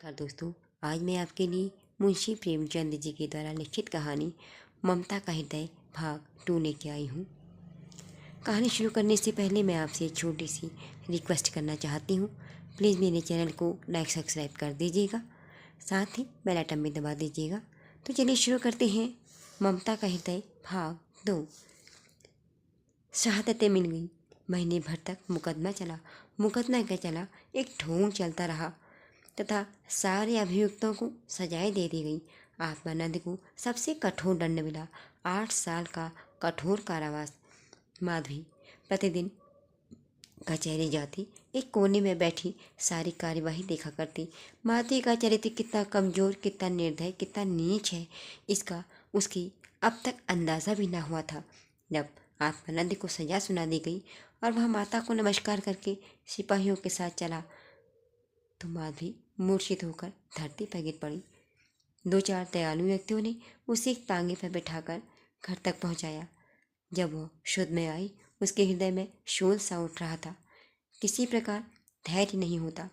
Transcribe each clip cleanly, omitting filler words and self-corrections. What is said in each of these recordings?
नमस्कार दोस्तों। आज मैं आपके लिए मुंशी प्रेमचंद जी के द्वारा लिखित कहानी ममता का हृदय भाग 2 लेके आई हूँ। कहानी शुरू करने से पहले मैं आपसे एक छोटी सी रिक्वेस्ट करना चाहती हूँ। प्लीज़ मेरे चैनल को लाइक सब्सक्राइब कर दीजिएगा, साथ ही बेल आइकन भी दबा दीजिएगा। तो चलिए शुरू करते हैं। ममता का हृदय भाग 2। शहादतें मिल गई। महीने भर तक मुकदमा चला। मुकदमा क्या चला, एक ढोंग चलता रहा तथा सारे अभियुक्तों को सजाएं दे दी गई। आत्मानंद को सबसे कठोर दंड मिला, 8 साल का कठोर कारावास। माधवी प्रतिदिन कचहरी जाती, एक कोने में बैठी सारी कार्यवाही देखा करती। माधवी का चरित्र कितना कमजोर, कितना निर्दय, कितना नीच है, इसका उसकी अब तक अंदाजा भी ना हुआ था। जब आत्मानंद को सजा सुना दी गई और वह माता को नमस्कार करके सिपाहियों के साथ चला तो माधवी मूर्छित होकर धरती पर गिर पड़ी। 2-4 दयालु व्यक्तियों ने उसे एक तांगे पर बिठाकर घर तक पहुंचाया। जब वह शुद्ध में आई, उसके हृदय में शोल सा उठ रहा था। किसी प्रकार धैर्य नहीं होता।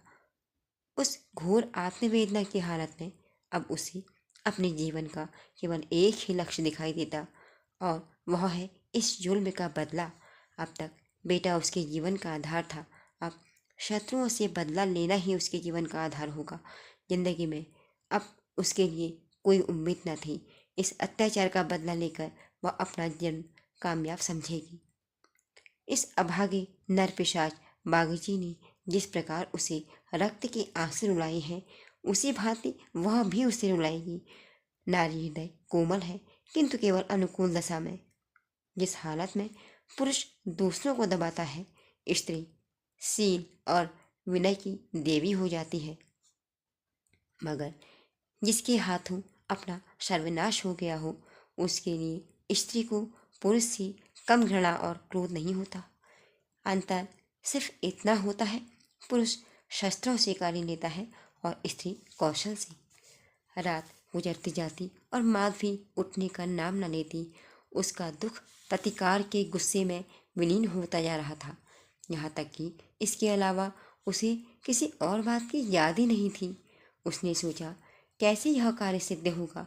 उस घोर आत्मवेदना की हालत में अब उसे अपने जीवन का केवल एक ही लक्ष्य दिखाई देता और वह है इस जुल्म का बदला। अब तक बेटा उसके जीवन का आधार था, अब शत्रुओं से बदला लेना ही उसके जीवन का आधार होगा। जिंदगी में अब उसके लिए कोई उम्मीद न थी। इस अत्याचार का बदला लेकर वह अपना जन्म कामयाब समझेगी। इस अभागे नरपिशाच बागीची ने जिस प्रकार उसे रक्त के आंसू रुलाए हैं, उसी भांति वह भी उसे रुलाएगी। नारी हृदय कोमल है, किंतु केवल अनुकूल दशा में। जिस हालत में पुरुष दूसरों को दबाता है, स्त्री शील और विनय की देवी हो जाती है। मगर जिसके हाथों अपना सर्वनाश हो गया हो, उसके लिए स्त्री को पुरुष से कम घृणा और क्रोध नहीं होता। अंतर सिर्फ इतना होता है, पुरुष शस्त्रों से कार्य लेता है और स्त्री कौशल से। रात गुजरती जाती और माधवी उठने का नाम न लेती। उसका दुख प्रतिकार के गुस्से में विलीन होता जा रहा था। यहाँ तक कि इसके अलावा उसे किसी और बात की याद ही नहीं थी। उसने सोचा, कैसे यह कार्य सिद्ध होगा।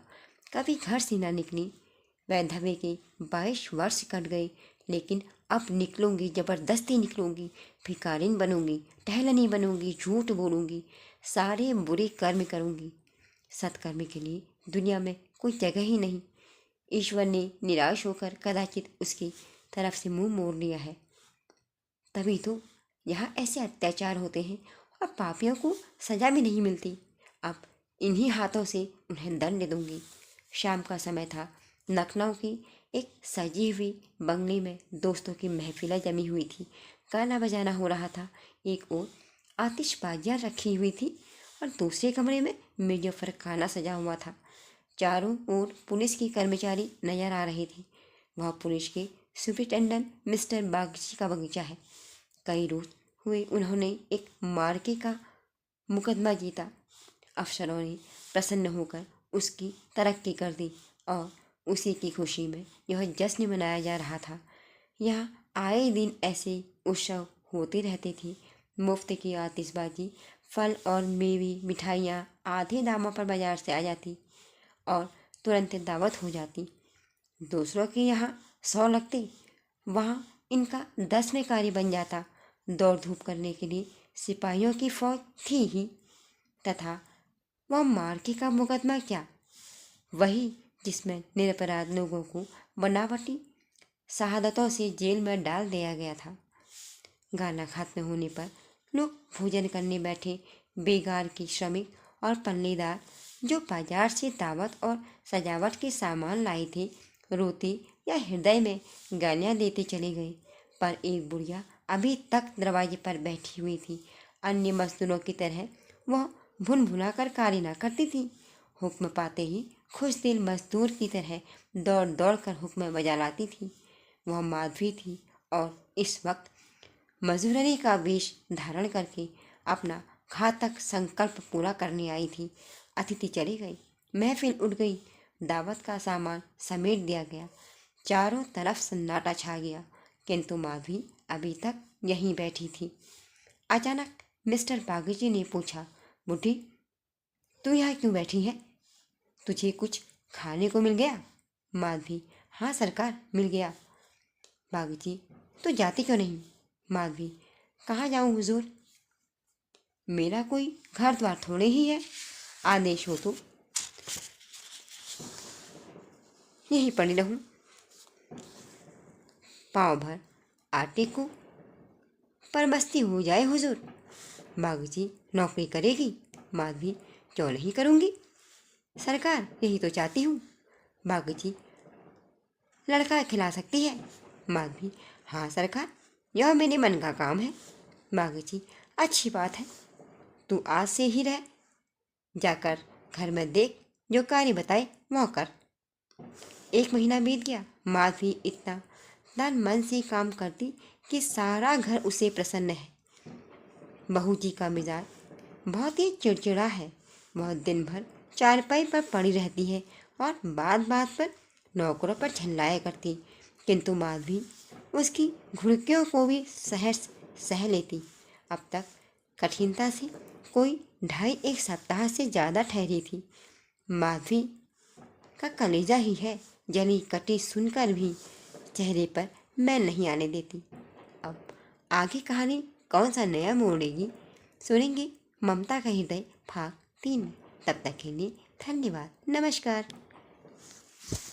कभी घर से न निकली। वैधव्य के 22 वर्ष कट गए, लेकिन अब निकलूंगी, जबरदस्ती निकलूंगी। भिखारिन बनूंगी, टहलनी बनूंगी, झूठ बोलूंगी, सारे बुरे कर्म करूंगी। सत्कर्म के लिए दुनिया में कोई जगह ही नहीं। ईश्वर ने निराश होकर कदाचित उसकी तरफ से मुंह मोड़ लिया है। तभी तो यहाँ ऐसे अत्याचार होते हैं और पापियों को सजा भी नहीं मिलती। अब इन्हीं हाथों से उन्हें दंड दूंगी। शाम का समय था। लखनऊ की एक सजी हुई बंगले में दोस्तों की महफिल जमी हुई थी। गाना बजाना हो रहा था। एक ओर आतिशबाजियाँ रखी हुई थी और दूसरे कमरे में मेजों पर खाना सजा हुआ था। चारों ओर पुलिस के कर्मचारी नजर आ रहे थे। वह पुलिस के सुपरिटेंडेंट मिस्टर बागची का बगीचा है। कई रोज हुए उन्होंने एक मार्के का मुकदमा जीता। अफसरों ने प्रसन्न होकर उसकी तरक्की कर दी और उसी की खुशी में यह जश्न मनाया जा रहा था। यहाँ आए दिन ऐसे उत्सव होते रहते थे। मुफ्त की आतिशबाजी, फल और मेवी मिठाइयाँ आधे दामों पर बाजार से आ जाती और तुरंत दावत हो जाती। दूसरों के यहाँ 100 लगते, वहाँ इनका 10 में कार्य बन जाता। दौड़ धूप करने के लिए सिपाहियों की फौज थी ही, तथा वह मार्के का मुकदमा क्या, वही जिसमें निरपराध लोगों को बनावटी शहादतों से जेल में डाल दिया गया था। गाना खत्म होने पर लोग भोजन करने बैठे। बेगार की श्रमिक और पल्लेदार जो बाजार से दावत और सजावट के सामान लाए थे, रोते या हृदय में गालियाँ देते चले गए। पर एक बुढ़िया अभी तक दरवाजे पर बैठी हुई थी। अन्य मजदूरों की तरह वह भुन भुना कर कार्य न करती थी। हुक्म पाते ही खुश दिल मजदूर की तरह दौड़ दौड़ कर हुक्म बजा लाती थी। वह माधवी थी और इस वक्त मजूरनी का वेश धारण करके अपना घातक संकल्प पूरा करने आई थी। अतिथि चले गए, महफिल उठ गई, दावत का सामान समेट दिया गया। चारों तरफ सन्नाटा छा गया, किंतु माधवी अभी तक यहीं बैठी थी। अचानक मिस्टर बागीची ने पूछा, बुढ़ी तू यहाँ क्यों बैठी है? तुझे कुछ खाने को मिल गया? माधवी: हाँ सरकार, मिल गया। बागची: तू जाती क्यों नहीं? माधवी: कहाँ जाऊँ हुजूर? मेरा कोई घर द्वार थोड़े ही है, आदेश हो तो यहीं पड़ी रहूं। पाँव भर आटे को पर बस्ती हो जाए हुजूर। बागची: नौकरी करेगी? माधवी: क्यों नहीं करूँगी सरकार, यही तो चाहती हूँ। बागची: लड़का खिला सकती है? माधवी: हाँ सरकार, यह मेरे मन का काम है। बागची: अच्छी बात है, तू आज से ही रह, जाकर घर में देख, जो कार्य बताए वह कर। 1 महीना बीत गया। माधवी इतना तन मन से काम करती कि सारा घर उसे प्रसन्न है। बहू जी का मिजाज बहुत ही चिड़चिड़ा है। वह दिन भर चारपाई पर पड़ी रहती है और बात बात पर नौकरों पर झल्लाया करती, किंतु माधवी उसकी घुड़कियों को भी सह लेती। अब तक कठिनता से कोई 2.5-1 सप्ताह से ज़्यादा ठहरी थी। माधवी का कलेजा ही है, जली कटी सुनकर भी चेहरे पर मैल नहीं आने देती। अब आगे कहानी कौन सा नया मोड़ लेगी, सुनेंगे ममता का हृदय भाग 3 में। तब तक के लिए धन्यवाद, नमस्कार।